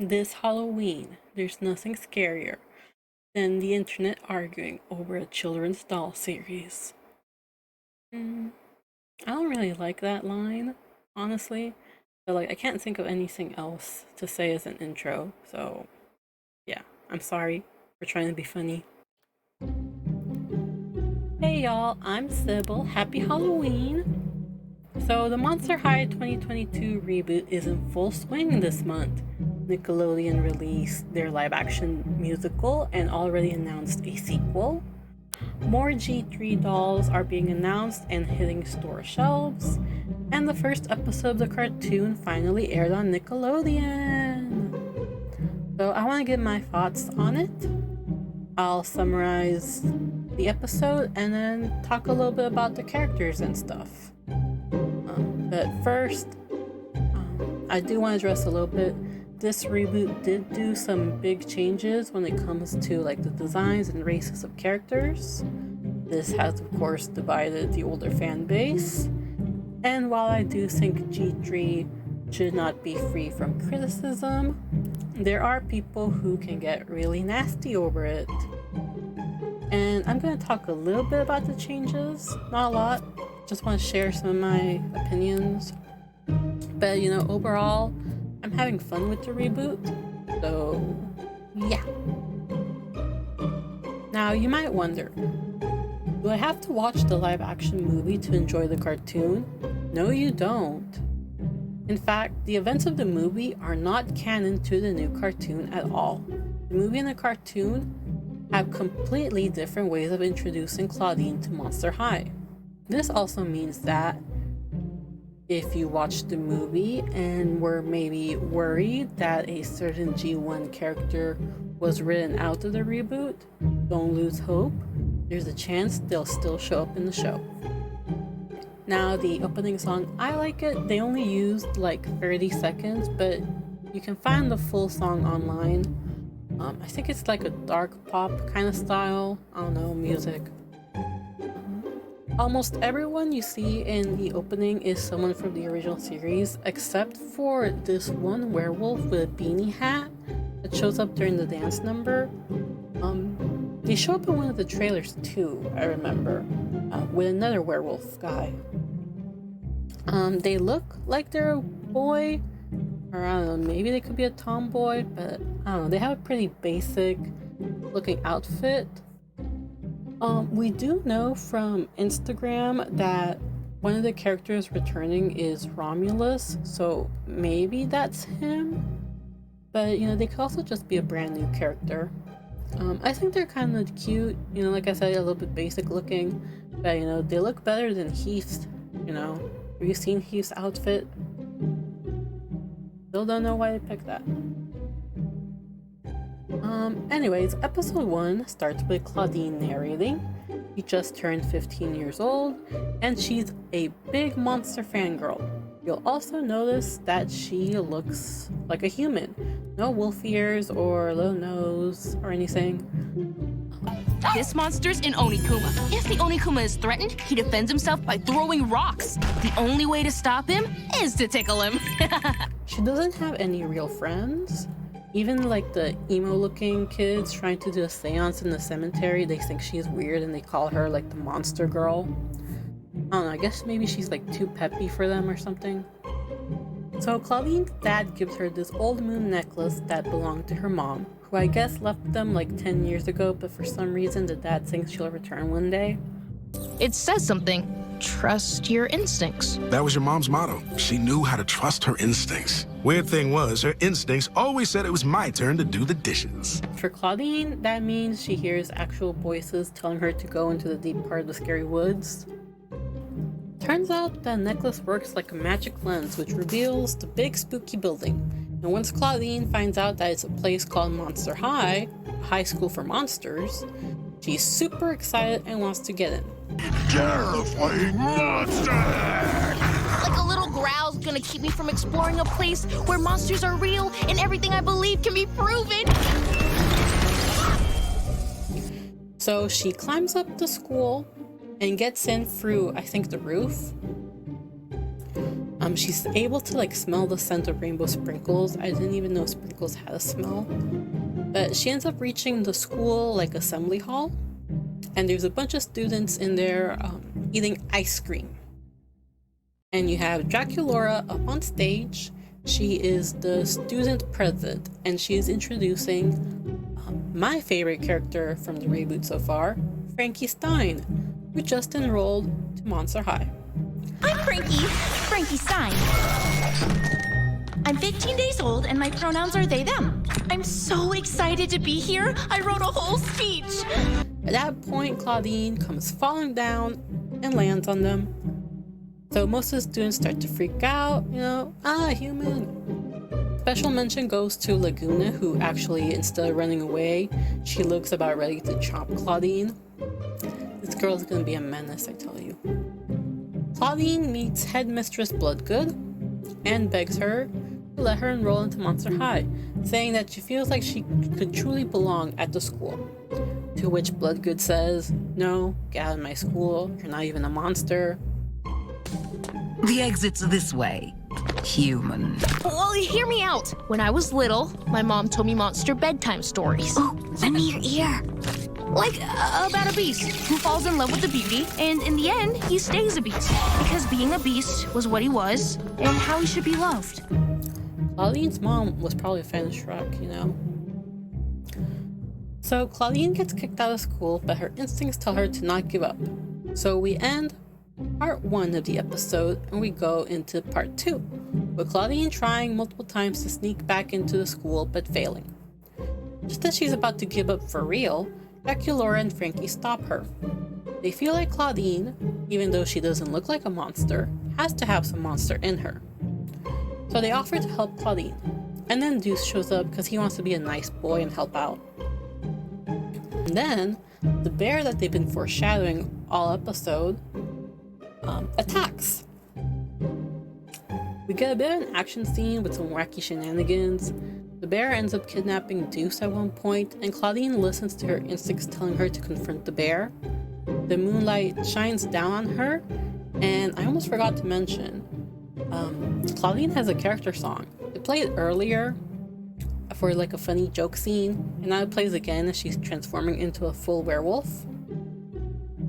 This Halloween, there's nothing scarier than the internet arguing over a children's doll series. Mm, I don't really like that line, honestly, but like I can't think of anything else to say as an intro, so yeah, I'm sorry for trying to be funny. Hey y'all, I'm Sybil. Happy Halloween! So the Monster High 2022 reboot is in full swing this month. Nickelodeon released their live-action musical and already announced a sequel. More G3 dolls are being announced and hitting store shelves. And the first episode of the cartoon finally aired on Nickelodeon. So I want to give my thoughts on it. I'll summarize the episode and then talk a little bit about the characters and stuff. But first, I do want to address a little bit. This reboot did do some big changes when it comes to like the designs and races of characters. This has of course divided the older fan base. And while I do think G3 should not be free from criticism, there are people who can get really nasty over it. And I'm going to talk a little bit about the changes, not a lot. Just want to share some of my opinions. But overall, I'm having fun with the reboot. So, yeah. Now, you might wonder, do I have to watch the live action movie to enjoy the cartoon? No, you don't. In fact, the events of the movie are not canon to the new cartoon at all. The movie and the cartoon have completely different ways of introducing Clawdeen to Monster High. This also means that if you watched the movie and were maybe worried that a certain G1 character was written out of the reboot, don't lose hope. There's a chance they'll still show up in the show. Now, the opening song, I like it. They only used like 30 seconds, but you can find the full song online. I think it's like a dark pop kind of style. I don't know, music. Almost everyone you see in the opening is someone from the original series, except for this one werewolf with a beanie hat that shows up during the dance number. They show up in one of the trailers too, I remember, with another werewolf guy. They look like they're a boy, or I don't know, maybe they could be a tomboy, but I don't know, they have a pretty basic looking outfit. We do know from Instagram that one of the characters returning is Romulus, so maybe that's him. But they could also just be a brand new character. I think they're kind of cute, like I said, a little bit basic looking, but they look better than Heath's. Have you seen Heath's outfit? Still don't know why they picked that. Anyways, episode 1 starts with Clawdeen narrating. She just turned 15 years old, and she's a big monster fangirl. You'll also notice that she looks like a human. No wolf ears or little nose or anything. This monster's an Onikuma. If the Onikuma is threatened, he defends himself by throwing rocks. The only way to stop him is to tickle him. She doesn't have any real friends. Even like the emo-looking kids trying to do a seance in the cemetery, they think she's weird and they call her like the monster girl. I don't know, I guess maybe she's like too peppy for them or something. So Clawdeen's dad gives her this old moon necklace that belonged to her mom, who I guess left them like 10 years ago, but for some reason the dad thinks she'll return one day. It says something. Trust your instincts. That was your mom's motto. She knew how to trust her instincts. Weird thing was, her instincts always said it was my turn to do the dishes. For Clawdeen, that means she hears actual voices telling her to go into the deep part of the scary woods. Turns out the necklace works like a magic lens, which reveals the big spooky building. And once Clawdeen finds out that it's a place called Monster High, a high school for monsters, she's super excited and wants to get in. Terrifying monster! Like a little growl's gonna keep me from exploring a place where monsters are real and everything I believe can be proven. So she climbs up the school and gets in through, I think, the roof. She's able to like smell the scent of rainbow sprinkles. I didn't even know sprinkles had a smell. But she ends up reaching the school like assembly hall, and there's a bunch of students in there eating ice cream. And you have Draculaura up on stage. She is the student president, and she is introducing my favorite character from the reboot so far, Frankie Stein, who just enrolled to Monster High. I'm Frankie Stein. I'm 15 days old and my pronouns are they, them. I'm so excited to be here. I wrote a whole speech. At that point, Claudine comes falling down and lands on them. So most of the students start to freak out, human. Special mention goes to Laguna, who actually, instead of running away, she looks about ready to chomp Claudine. This girl is gonna be a menace, I tell you. Claudine meets Headmistress Bloodgood and begs her to let her enroll into Monster High, saying that she feels like she could truly belong at the school. To which Bloodgood says, "No, get out of my school, you're not even a monster." The exit's this way, human. Well, hear me out. When I was little, my mom told me monster bedtime stories. Oh, lend me your ear. Like about a beast who falls in love with the beauty, and in the end, he stays a beast. Because being a beast was what he was, and how he should be loved. Claudine's mom was probably a fan of Shrek, So Claudine gets kicked out of school, but her instincts tell her to not give up. So we end part 1 of the episode, and we go into part 2, with Claudine trying multiple times to sneak back into the school, but failing. Just as she's about to give up for real, Draculaura and Frankie stop her. They feel like Claudine, even though she doesn't look like a monster, has to have some monster in her. So they offer to help Claudine, and then Deuce shows up because he wants to be a nice boy and help out. And then, the bear that they've been foreshadowing all episode attacks. We get a bit of an action scene with some wacky shenanigans. The bear ends up kidnapping Deuce at one point, and Claudine listens to her instincts telling her to confront the bear. The moonlight shines down on her, and I almost forgot to mention, Claudine has a character song. It played earlier for like a funny joke scene, and now it plays again as she's transforming into a full werewolf.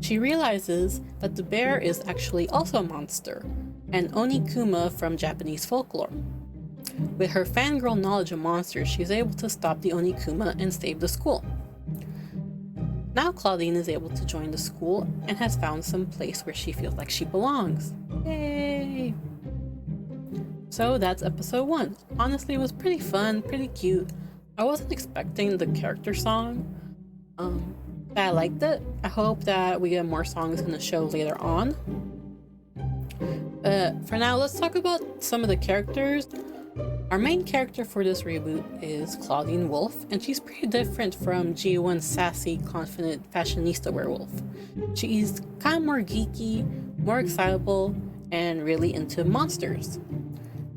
She realizes that the bear is actually also a monster, an Onikuma from Japanese folklore. With her fangirl knowledge of monsters, she's able to stop the Onikuma and save the school. Now Claudine is able to join the school and has found some place where she feels like she belongs. Yay! So that's episode 1. Honestly, it was pretty fun, pretty cute. I wasn't expecting the character song, but I liked it. I hope that we get more songs in the show later on. But for now, let's talk about some of the characters. Our main character for this reboot is Claudine Wolf, and she's pretty different from G1's sassy, confident fashionista werewolf. She's kind of more geeky, more excitable, and really into monsters.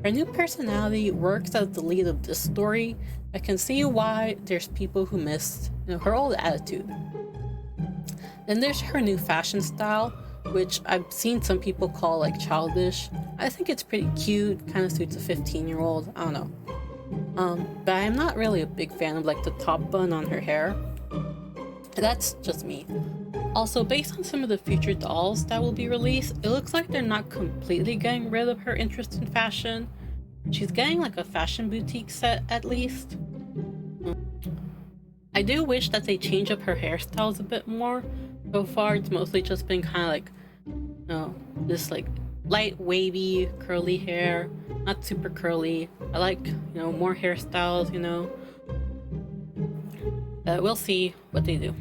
Her new personality works as the lead of this story. I can see why there's people who missed, her old attitude. Then there's her new fashion style, which I've seen some people call like childish. I think it's pretty cute, kind of suits a 15-year-old, I don't know. But I'm not really a big fan of like the top bun on her hair. That's just me. Also, based on some of the future dolls that will be released, it looks like they're not completely getting rid of her interest in fashion. She's getting like a fashion boutique set at least. I do wish that they change up her hairstyles a bit more. So far, it's mostly just been kind of like, this like light wavy curly hair, not super curly. I like, more hairstyles, We'll see what they do.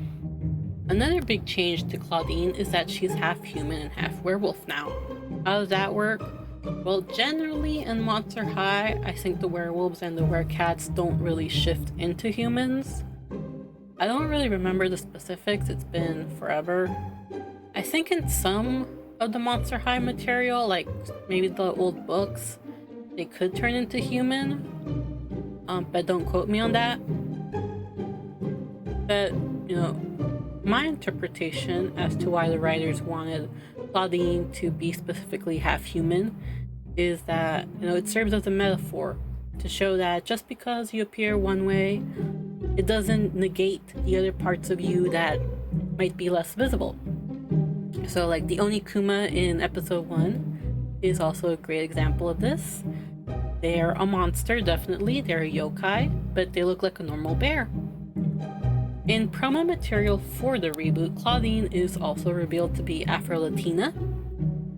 Another big change to Claudine is that she's half human and half werewolf now. How does that work? Well, generally in Monster High, I think the werewolves and the werecats don't really shift into humans. I don't really remember the specifics, it's been forever. I think in some of the Monster High material, like maybe the old books, they could turn into human, but don't quote me on that. But, my interpretation as to why the writers wanted Claudine to be specifically half human is that, it serves as a metaphor to show that just because you appear one way, it doesn't negate the other parts of you that might be less visible. So like the Onikuma in episode 1 is also a great example of this. They're a monster, definitely. They're a yokai, but they look like a normal bear. In promo material for the reboot, Claudine is also revealed to be Afro-Latina.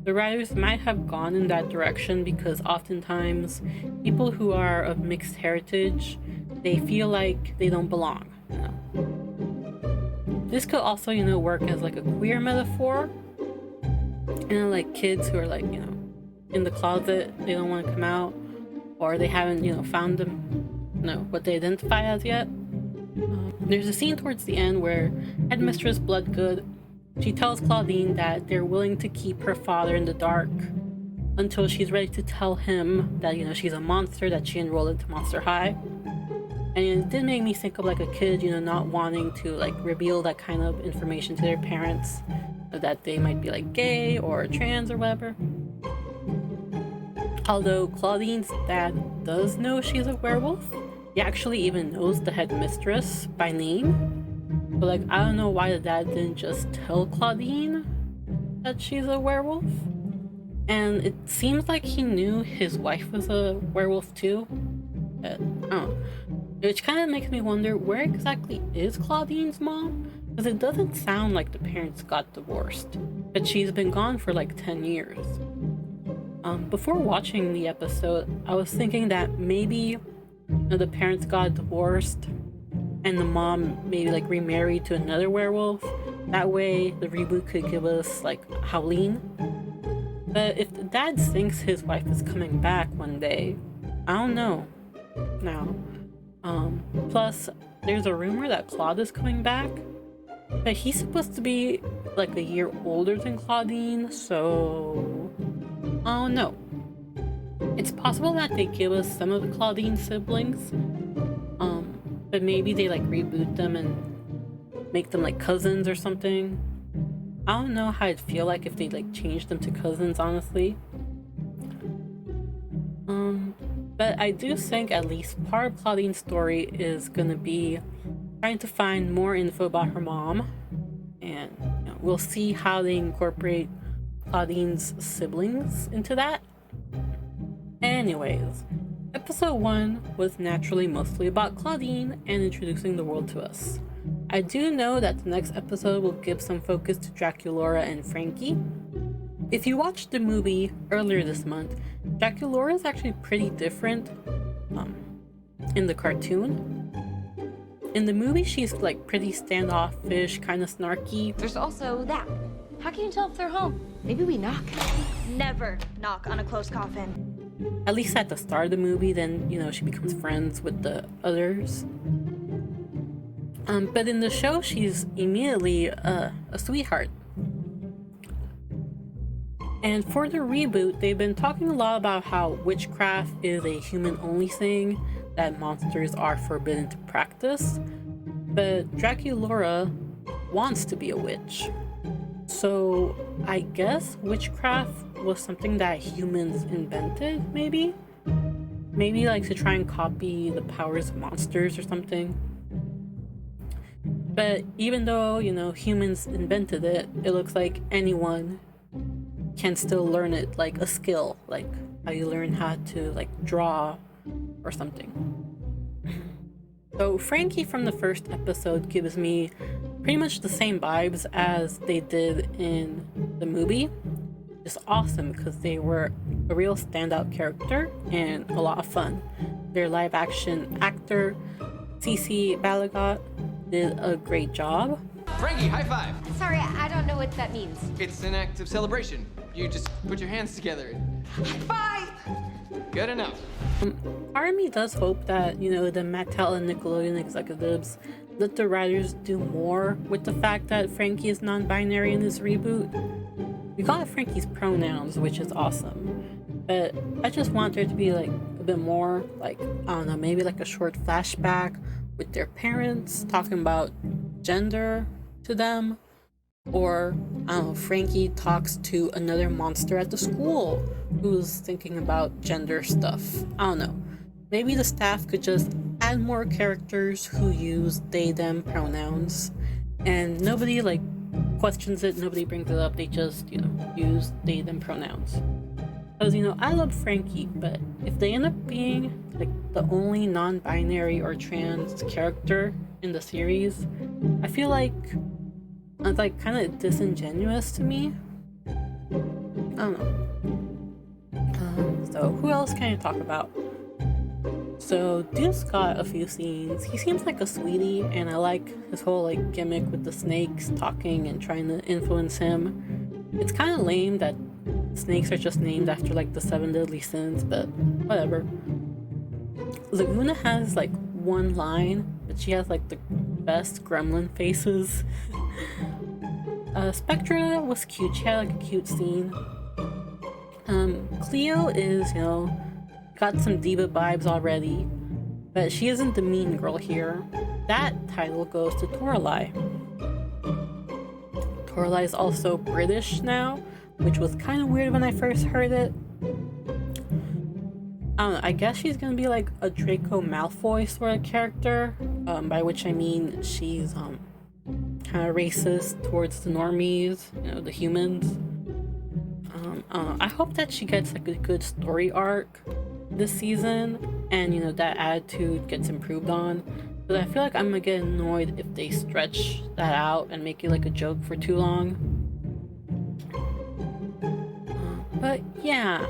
The writers might have gone in that direction because oftentimes people who are of mixed heritage, they feel like they don't belong. This could also, work as like a queer metaphor. Like kids who are like, in the closet, they don't want to come out, or they haven't, found them, what they identify as yet. There's a scene towards the end where Headmistress Bloodgood, she tells Claudine that they're willing to keep her father in the dark until she's ready to tell him that, she's a monster, that she enrolled into Monster High. And it did make me think of like a kid, not wanting to like reveal that kind of information to their parents, that they might be like gay or trans or whatever. Although Claudine's dad does know she's a werewolf, he actually even knows the headmistress by name. But like, I don't know why the dad didn't just tell Claudine that she's a werewolf. And it seems like he knew his wife was a werewolf too. But I don't know. Which kind of makes me wonder, where exactly is Claudine's mom? Because it doesn't sound like the parents got divorced. But she's been gone for like 10 years. Before watching the episode, I was thinking that maybe the parents got divorced and the mom maybe like remarried to another werewolf. That way the reboot could give us like Howleen. But if the dad thinks his wife is coming back one day, I don't know. Now, plus there's a rumor that Claude is coming back, but he's supposed to be like a year older than Claudine, so I don't know. It's possible that they give us some of the Claudine siblings, but maybe they like reboot them and make them like cousins or something. I don't know how I'd feel like if they like changed them to cousins, honestly. But I do think at least part of Claudine's story is gonna be trying to find more info about her mom, and we'll see how they incorporate Claudine's siblings into that. Anyways, episode 1 was naturally mostly about Claudine and introducing the world to us. I do know that the next episode will give some focus to Draculaura and Frankie. If you watched the movie earlier this month, Draculaura is actually pretty different in the cartoon. In the movie, she's like pretty standoffish, kind of snarky. There's also that. How can you tell if they're home? Maybe we knock. Never knock on a closed coffin. At least at the start of the movie, then, she becomes friends with the others. But in the show, she's immediately a sweetheart. And for the reboot, they've been talking a lot about how witchcraft is a human-only thing, that monsters are forbidden to practice. But Draculaura wants to be a witch. So I guess witchcraft was something that humans invented, maybe? Maybe like to try and copy the powers of monsters or something. But even though, humans invented it, it looks like anyone can still learn it, like a skill, like how you learn how to like draw or something. So Frankie from the first episode gives me pretty much the same vibes as they did in the movie. Just awesome because they were a real standout character and a lot of fun. Their live action actor, Cece Balagot, did a great job. Frankie, high five! Sorry, I don't know what that means. It's an act of celebration. You just put your hands together. Bye! Good enough. Part of me does hope that, the Mattel and Nickelodeon executives let the writers do more with the fact that Frankie is non-binary in this reboot. We got Frankie's pronouns, which is awesome. But I just want there to be like a bit more, like, I don't know, maybe like a short flashback with their parents talking about gender to them. Or, I don't know, Frankie talks to another monster at the school who's thinking about gender stuff. I don't know. Maybe the staff could just add more characters who use they them pronouns and nobody like questions it, nobody brings it up, they just, use they them pronouns. Because, I love Frankie, but if they end up being like the only non-binary or trans character in the series, I feel like it's like kind of disingenuous to me. I don't know. So who else can I talk about? So Deuce got a few scenes. He seems like a sweetie, and I like his whole like gimmick with the snakes talking and trying to influence him. It's kind of lame that snakes are just named after like the 7 deadly sins, but whatever. Laguna has like one line, but she has like the best gremlin faces. Spectra was cute. She had like a cute scene. Cleo is, got some diva vibes already, but she isn't the mean girl here. That title goes to Toralei. Toralei is also British now, which was kind of weird when I first heard it. I don't know, I guess she's gonna be like a Draco Malfoy sort of character, by which I mean she's kind of racist towards the normies, the humans. I hope that she gets like a good story arc this season, and that attitude gets improved on. But I feel like I'm gonna get annoyed if they stretch that out and make it like a joke for too long. But yeah,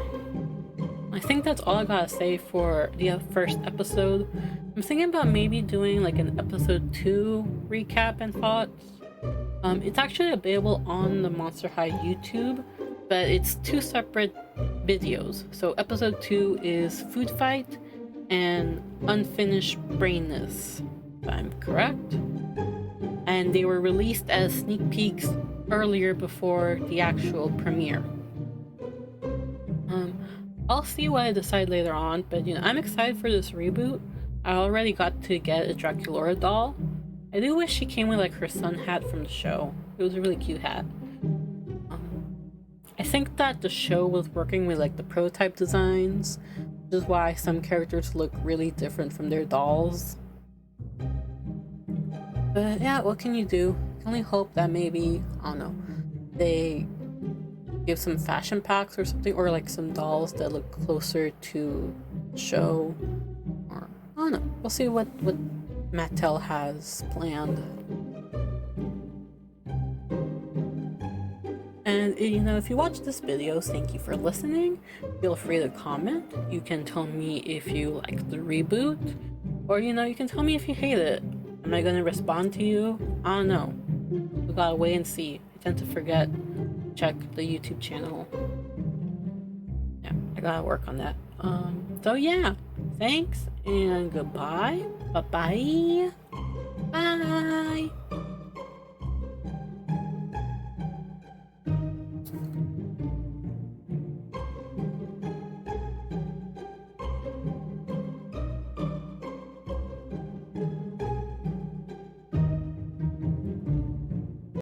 I think that's all I gotta say for the first episode. I'm thinking about maybe doing like an episode 2 recap and thoughts. It's actually available on the Monster High YouTube, but it's 2 separate videos. So episode 2 is Food Fight and Unfinished Brainness, if I'm correct. And they were released as sneak peeks earlier before the actual premiere. I'll see what I decide later on, but I'm excited for this reboot. I already got to get a Draculaura doll. I do wish she came with like her sun hat from the show. It was a really cute hat. I think that the show was working with like the prototype designs, which is why some characters look really different from their dolls. But yeah, what can you do? I can only hope that maybe, I don't know, they give some fashion packs or something, or like some dolls that look closer to the show, or I don't know. We'll see what Mattel has planned. And if you watch this video, thank you for listening. Feel free to comment. You can tell me if you like the reboot, or you can tell me if you hate it. Am I gonna respond to you? I don't know. We gotta wait and see. I tend to forget. Check the YouTube channel. Yeah, I gotta work on that. So yeah, thanks and goodbye. Bye-bye. Bye.